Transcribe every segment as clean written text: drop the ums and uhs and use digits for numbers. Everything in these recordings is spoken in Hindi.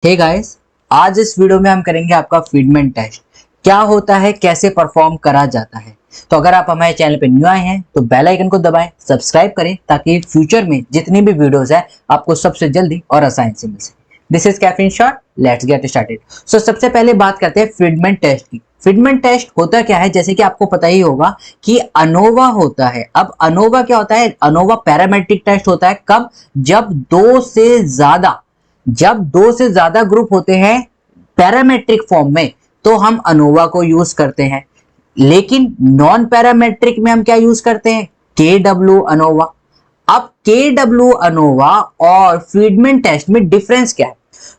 हे गाइस, आज इस वीडियो में हम करेंगे आपका फीडमैन टेस्ट। क्या होता है, कैसे परफॉर्म करा जाता है। तो अगर आप हमारे चैनल पे न्यू आए हैं तो बेल आइकन को दबाएं, सब्सक्राइब करें ताकि फ्यूचर में जितनी भी वीडियोस है आपको सबसे जल्दी और आसानी से मिल सके। This is caffeine shot, let's get started. So सबसे पहले बात करते हैं फीडमैन टेस्ट की। फीडमैन टेस्ट होता क्या है, जैसे कि आपको पता ही होगा कि अनोवा होता है। अब अनोवा क्या होता है, अनोवा पैरामेट्रिक टेस्ट होता है। कब? जब दो से ज्यादा ग्रुप होते हैं पैरामेट्रिक फॉर्म में तो हम अनोवा को यूज करते हैं। लेकिन नॉन पैरामेट्रिक में हम क्या यूज करते हैं? के डब्ल्यू अनोवा। अब के डब्ल्यू अनोवा और फीडमैन टेस्ट में डिफरेंस क्या है,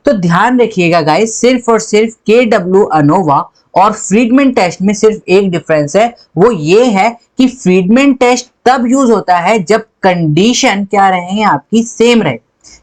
तो ध्यान रखिएगा गाइस, सिर्फ और सिर्फ के डब्ल्यू अनोवा और फ्रीडमैन टेस्ट में सिर्फ एक डिफरेंस है। वो ये है कि फ्रीडमैन टेस्ट तब यूज होता है जब कंडीशन क्या रहे, आपकी सेम रहे,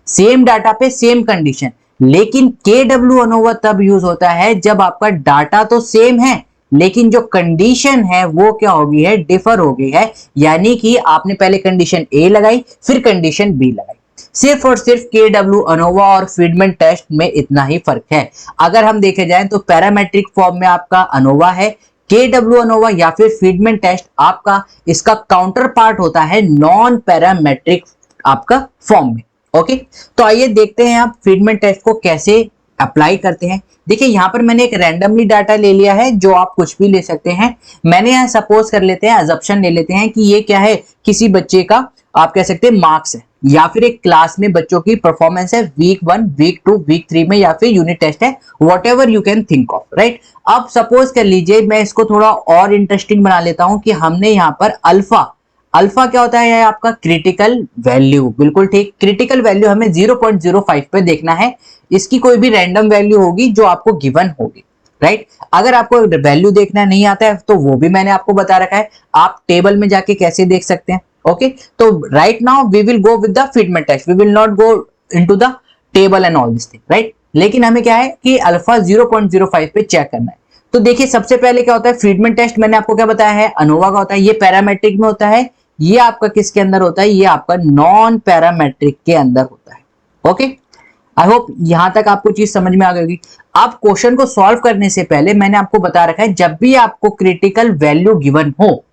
सेम डाटा पे सेम कंडीशन। लेकिन के डब्ल्यू अनोवा तब यूज होता है जब आपका डाटा तो सेम है लेकिन जो कंडीशन है वो क्या हो गई है, डिफर हो गई है। यानी कि आपने पहले कंडीशन ए लगाई फिर कंडीशन बी लगाई। सिर्फ और सिर्फ के डब्ल्यू अनोवा और फीडमैन टेस्ट में इतना ही फर्क है। अगर हम देखे जाए तो पैरामेट्रिक फॉर्म में आपका अनोवा है, के डब्ल्यू अनोवा या फिर फीडमैन टेस्ट आपका इसका काउंटर पार्ट होता है नॉन पैरामेट्रिक आपका फॉर्म में। ओके, तो आइए देखते हैं आप फीडमैन टेस्ट को कैसे अप्लाई करते हैं। देखिए यहाँ पर मैंने एक रैंडमली डाटा ले लिया है, जो आप कुछ भी ले सकते हैं। मैंने यहाँ सपोज कर लेते हैं, अजम्पशन ले लेते हैं कि ये क्या है, किसी बच्चे का आप कह सकते हैं मार्क्स है या फिर एक क्लास में बच्चों की परफॉर्मेंस है वीक 1, वीक 2, वीक 3 में या फिर यूनिट टेस्ट है, what ever you can think of, right. अब सपोज कर लीजिए मैं इसको थोड़ा और इंटरेस्टिंग बना लेता हूं कि हमने यहाँ पर अल्फा क्या होता है, आपका क्रिटिकल वैल्यू। बिल्कुल ठीक, क्रिटिकल वैल्यू हमें 0.05 पे देखना है। इसकी कोई भी रैंडम वैल्यू होगी जो आपको गिवन होगी, राइट। अगर आपको वैल्यू देखना नहीं आता है तो वो भी मैंने आपको बता रखा है, आप टेबल में जाके कैसे देख सकते हैं। ओके, तो right now we will go with the Friedman test, we will not go into the table and all this thing, right. लेकिन हमें क्या है कि अल्फा 0.05 पे चेक करना है। तो देखिए सबसे पहले क्या होता है, फीडमैन टेस्ट मैंने आपको क्या बताया है, अनोवा का होता है, ये पैरामेट्रिक में होता है। ये आपका किसके अंदर होता है, ये आपका नॉन पैरामेट्रिक के अंदर होता है। ओके, आई होप यहां तक आपको चीज समझ में आ गई होगी। अब क्वेश्चन को सॉल्व करने से पहले मैंने आपको बता रखा है, जब भी आपको क्रिटिकल वैल्यू गिवन हो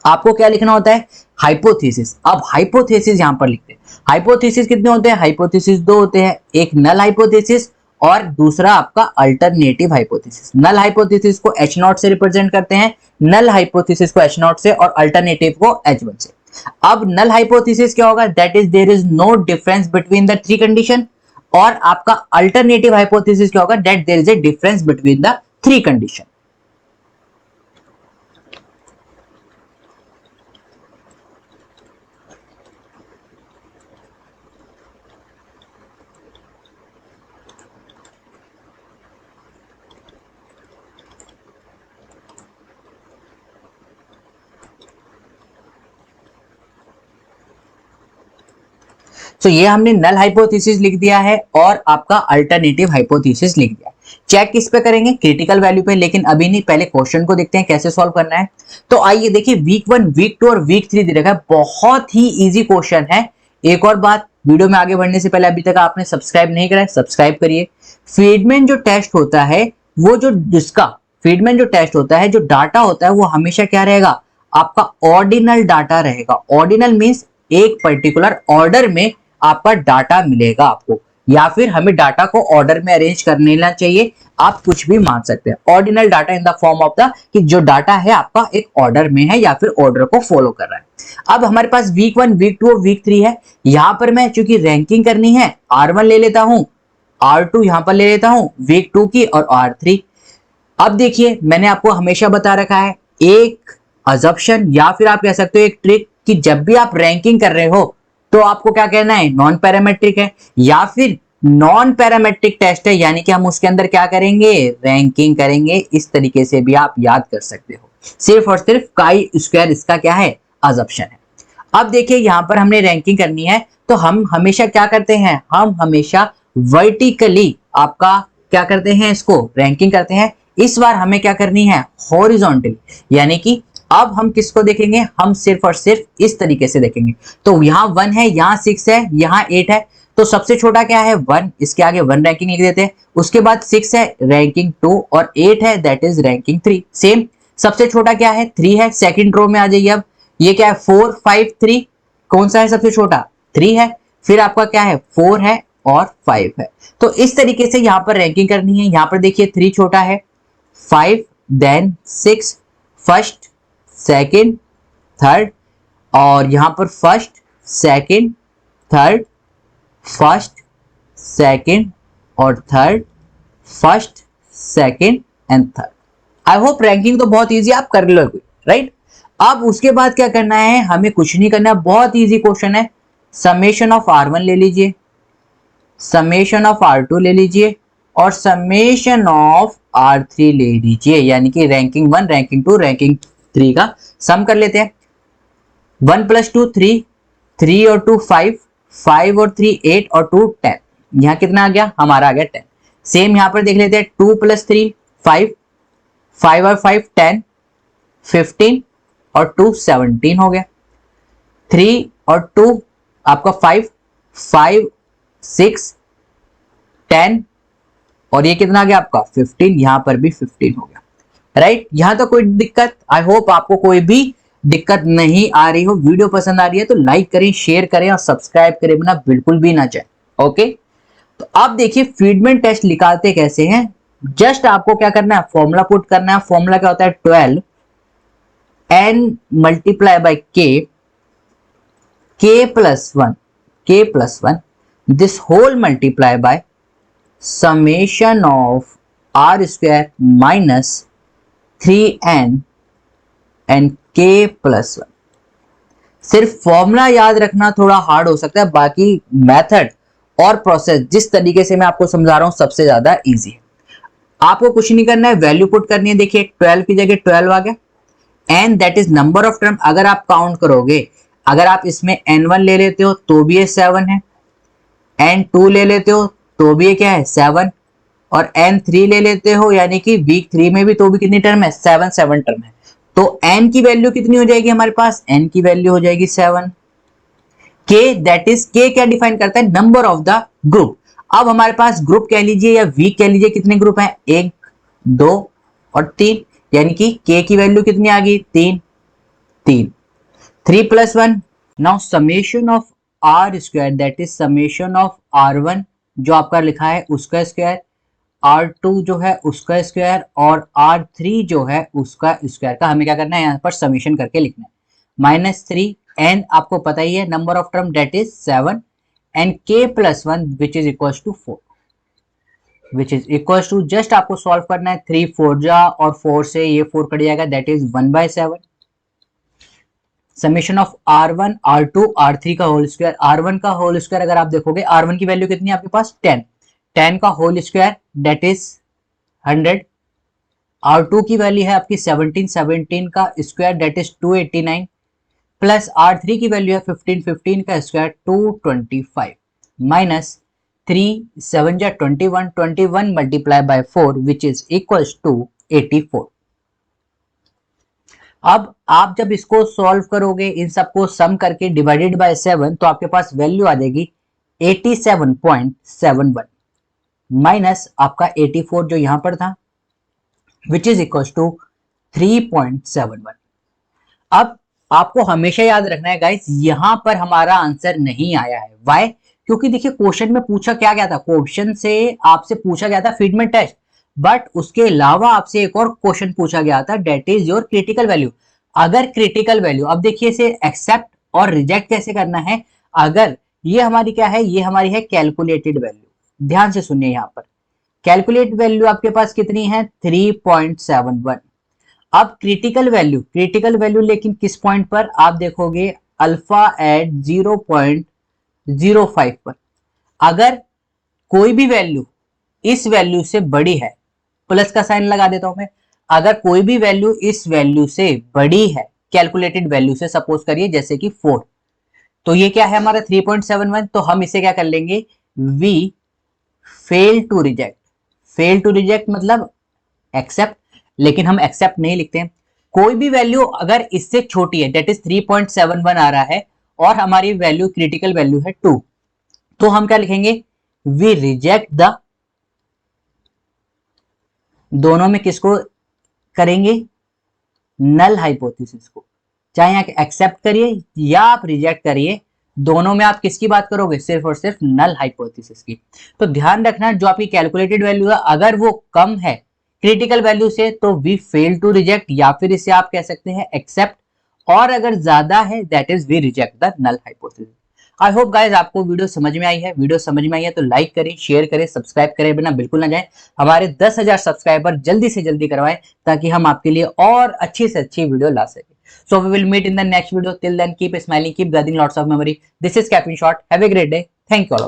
आपको क्या लिखना होता है, हाइपोथेसिस। अब हाइपोथेसिस यहां पर लिखते हैं। हाइपोथेसिस कितने होते हैं, हाइपोथेसिस दो होते हैं, एक नल हाइपोथेसिस और दूसरा आपका अल्टरनेटिव हाइपोथेसिस। नल हाइपोथेसिस को H0 से रिप्रेजेंट करते हैं, नल हाइपोथेसिस को H0 से और अल्टरनेटिव को H1 से। अब नल हाइपोथेसिस क्या होगा, that is there is no difference between the three condition. और आपका अल्टरनेटिव हाइपोथेसिस क्या होगा, that there is a difference between the three condition. तो ये हमने नल हाइपोथेसिस लिख दिया है और आपका अल्टरनेटिव हाइपोथेसिस लिख दिया। चेक किस पे करेंगे, क्रिटिकल वैल्यू पे, लेकिन अभी नहीं, पहले क्वेश्चन को देखते हैं कैसे सॉल्व करना है। तो आइए देखिए, वीक 1, वीक 2 और वीक 3 दे रखा है, बहुत ही इजी क्वेश्चन है। एक और बात, वीडियो में आगे बढ़ने से पहले अभी तक आपने सब्सक्राइब नहीं करा है, सब्सक्राइब करिए। फीडमैन जो टेस्ट होता है वो जो जिसका फीडमैन जो टेस्ट होता है, जो डाटा होता है वो हमेशा क्या रहेगा, आपका ऑर्डिनल डाटा रहेगा। ऑर्डिनल मींस एक पर्टिकुलर ऑर्डर में आपका डाटा मिलेगा आपको, या फिर हमें डाटा को ऑर्डर में अरेंज कर लेना चाहिए, आप कुछ भी मान सकते हैं। Ordinal data in the form of the कि जो डाटा है आपका एक ऑर्डर में है या फिर ऑर्डर को फॉलो कर रहा है। अब हमारे पास वीक 1, वीक 2 और वीक 3 है। यहां पर मैं चूंकि रैंकिंग करनी है, R1 ले लेता हूं, R2 यहां पर ले लेता हूं, वीक 2 की और R3। अब देखिए मैंने आपको हमेशा बता रखा है, एक अजम्पशन या फिर आप कह सकते हो एक ट्रिक, कि जब भी आप रैंकिंग कर रहे हो तो आपको क्या कहना है, नॉन पैरामेट्रिक है या फिर नॉन पैरामेट्रिक टेस्ट है, यानी कि हम उसके अंदर क्या करेंगे, रैंकिंग करेंगे। इस तरीके से भी आप याद कर सकते हो। सिर्फ और सिर्फ काई स्क्वायर इसका क्या है, अजम्पशन है। अब देखिए यहां पर हमने रैंकिंग करनी है तो हम हमेशा क्या करते हैं, हम हमेशा वर्टिकली आपका क्या करते हैं, इसको रैंकिंग करते हैं। इस बार हमें क्या करनी है, हॉरिजॉन्टली, यानी कि अब हम किसको देखेंगे, हम सिर्फ और सिर्फ इस तरीके से देखेंगे। तो यहाँ 1 है, यहाँ 6 है, यहाँ 8 है, तो सबसे छोटा क्या है 1, इसके आगे 1 रैंकिंग लिख देते हैं। उसके बाद 6 है रैंकिंग 2 और 8 है दैट इज रैंकिंग 3। सेम सबसे छोटा क्या है 3 है, सेकंड रो में आ जाइए। अब ये क्या है 4 5 3, कौन सा है सबसे छोटा 3 है, फिर आपका क्या है 4 है और 5 है। तो इस तरीके से यहाँ पर रैंकिंग करनी है। यहाँ पर देखिए 3 छोटा है, 5 देन 6, फर्स्ट सेकंड थर्ड, और यहाँ पर first second third, first second और third, first second and third. I hope ranking तो बहुत इजी आप कर लोगे, राइट। अब उसके बाद क्या करना है, हमें कुछ नहीं करना है, बहुत इजी क्वेश्चन है। समेशन ऑफ R1 ले लीजिए, समेशन ऑफ R2 ले लीजिए और समेशन ऑफ R3 ले लीजिए, यानी कि रैंकिंग 1 रैंकिंग 2 रैंकिंग 3 का सम कर लेते हैं। 1 + 2 3, 3 और 2 5, 5 और 3 8 और 2 10। यहाँ कितना आ गया हमारा, आ गया 10। सेम यहाँ पर देख लेते हैं 2 + 3 5, 5 और 5 10, 15 और 2 17 हो गया। 3 और 2 आपका 5, 5 6 10 और ये कितना आ गया आपका 15, यहां पर भी 15 हो गया, राइट। यहां तो कोई दिक्कत, आई होप आपको कोई भी दिक्कत नहीं आ रही हो। वीडियो पसंद आ रही है तो लाइक करें, शेयर करें और सब्सक्राइब करें बिना बिल्कुल भी ना जाए, ओके। तो अब देखिए फीडमैन टेस्ट निकालते कैसे हैं। जस्ट आपको क्या करना है, फॉर्मूला पुट करना है। फॉर्मूला क्या होता है 12 n multiply by k plus 1 this whole multiply by summation of r square minus 3n and k plus 1। सिर्फ फॉर्मूला याद रखना थोड़ा हार्ड हो सकता है, बाकी मेथड और प्रोसेस जिस तरीके से मैं आपको समझा रहा हूं सबसे ज्यादा इजी है। आपको कुछ नहीं करना है, वैल्यू पुट करनी है। देखिए 12 की जगह 12 आ गया, and that is number of term. अगर आप काउंट करोगे, अगर आप इसमें n1 ले लेते हो तो भी ये 7 है, n2 ले लेते हो तो भी ये क्या है 7, और n3 ले लेते हो यानी कि वीक 3 में भी तो भी कितनी टर्म है 7 7 टर्म है। तो n की वैल्यू कितनी हो जाएगी हमारे पास, n की वैल्यू हो जाएगी 7। k दैट इज k क्या डिफाइन करता है, नंबर ऑफ द ग्रुप। अब हमारे पास ग्रुप कह लीजिए या वीक कह लीजिए, कितने ग्रुप हैं 1 2 और 3, यानी कि k की वैल्यू कितनी आ गई 3 3, 3 + 1। Now summation of r square that is summation of r1 जो आपका लिखा है उसका स्क्वायर, R2 जो है उसका स्क्वायर और R3 जो है उसका स्क्वायर का हमें क्या करना है यहाँ पर समीशन करके लिखना है। -3 n आपको पता ही है number of term that is 7 and k + 1 which is equal to 4, which is equal to just आपको सॉल्व करना है 3 4 जा और 4 से ये 4 कट जाएगा that is 1/7। Summation of R1 R2 R3 का होल स्क्वायर, R1 का होल स्क्वायर अगर आप देखोगे R1 की वैल्यू कितनी है आपके पास 10, 10 का whole square that is 100। R2 की वैल्यू है आपकी 17, 17 का square that is 289 plus R3 की वैल्यू है 15, 15 का स्क्वायर 225 माइनस 3 7 जा 21, 21 multiply by 4 which is equals to 84। अब आप जब इसको सॉल्व करोगे इन सबको सम करके डिवाइडेड बाय 7 तो आपके पास वैल्यू आ जाएगी 87.71 माइनस आपका 84 जो यहां पर था विच इज इक्वल टू 3.71। अब आपको हमेशा याद रखना है गाइस, यहां पर हमारा आंसर नहीं आया है। व्हाई? क्योंकि देखिए क्वेश्चन में पूछा क्या गया था, क्वेश्चन से आपसे पूछा गया था फीडमैन टेस्ट, बट उसके अलावा आपसे एक और क्वेश्चन पूछा गया था that is your critical value. अगर क्रिटिकल वैल्यू, अब देखिए इसे एक्सेप्ट और रिजेक्ट कैसे करना है। अगर ये हमारी क्या है, ये हमारी है कैलकुलेटेड वैल्यू, ध्यान से सुनिए यहाँ पर कैलकुलेट वैल्यू आपके पास कितनी है 3.71। अब क्रिटिकल वैल्यू लेकिन किस पॉइंट पर आप देखोगे अल्फा एट 0.05 पर। अगर कोई भी वैल्यू इस वैल्यू से बड़ी है, प्लस का साइन लगा देता हूं मैं, अगर कोई भी वैल्यू इस वैल्यू से बड़ी है कैलकुलेटेड वैल्यू से, सपोज करिए जैसे कि 4, तो ये क्या है हमारा 3.71, तो हम इसे क्या कर लेंगे वी फेल टू रिजेक्ट मतलब एक्सेप्ट, लेकिन हम एक्सेप्ट नहीं लिखते हैं। कोई भी वैल्यू अगर इससे छोटी है दैट इज 3.71 आ रहा है और हमारी वैल्यू क्रिटिकल वैल्यू है 2, तो हम क्या लिखेंगे, वी रिजेक्ट द, दोनों में किसको करेंगे, नल हाइपोथेसिस को। चाहे आप एक्सेप्ट करिए या आप रिजेक्ट करिए, दोनों में आप किसकी बात करोगे, सिर्फ और सिर्फ नल हाइपोथेसिस की। तो ध्यान रखना, जो आपकी कैलकुलेटेड वैल्यू है अगर वो कम है क्रिटिकल वैल्यू से तो वी फेल टू रिजेक्ट, या फिर इसे आप कह सकते हैं एक्सेप्ट, और अगर ज्यादा है that is we reject the null hypothesis. I hope guys आपको वीडियो समझ में आई है। वीडियो समझ में आई है तो लाइक करें, शेयर करें, सब्सक्राइब करें बिना बिल्कुल ना जाए। हमारे 10,000 सब्सक्राइबर जल्दी से जल्दी करवाएं ताकि हम आपके लिए और अच्छी से अच्छी वीडियो ला सके। So we will meet in the next video. Till then, keep smiling, keep gathering lots of memory. This is Captain Short. Have a great day. Thank you all.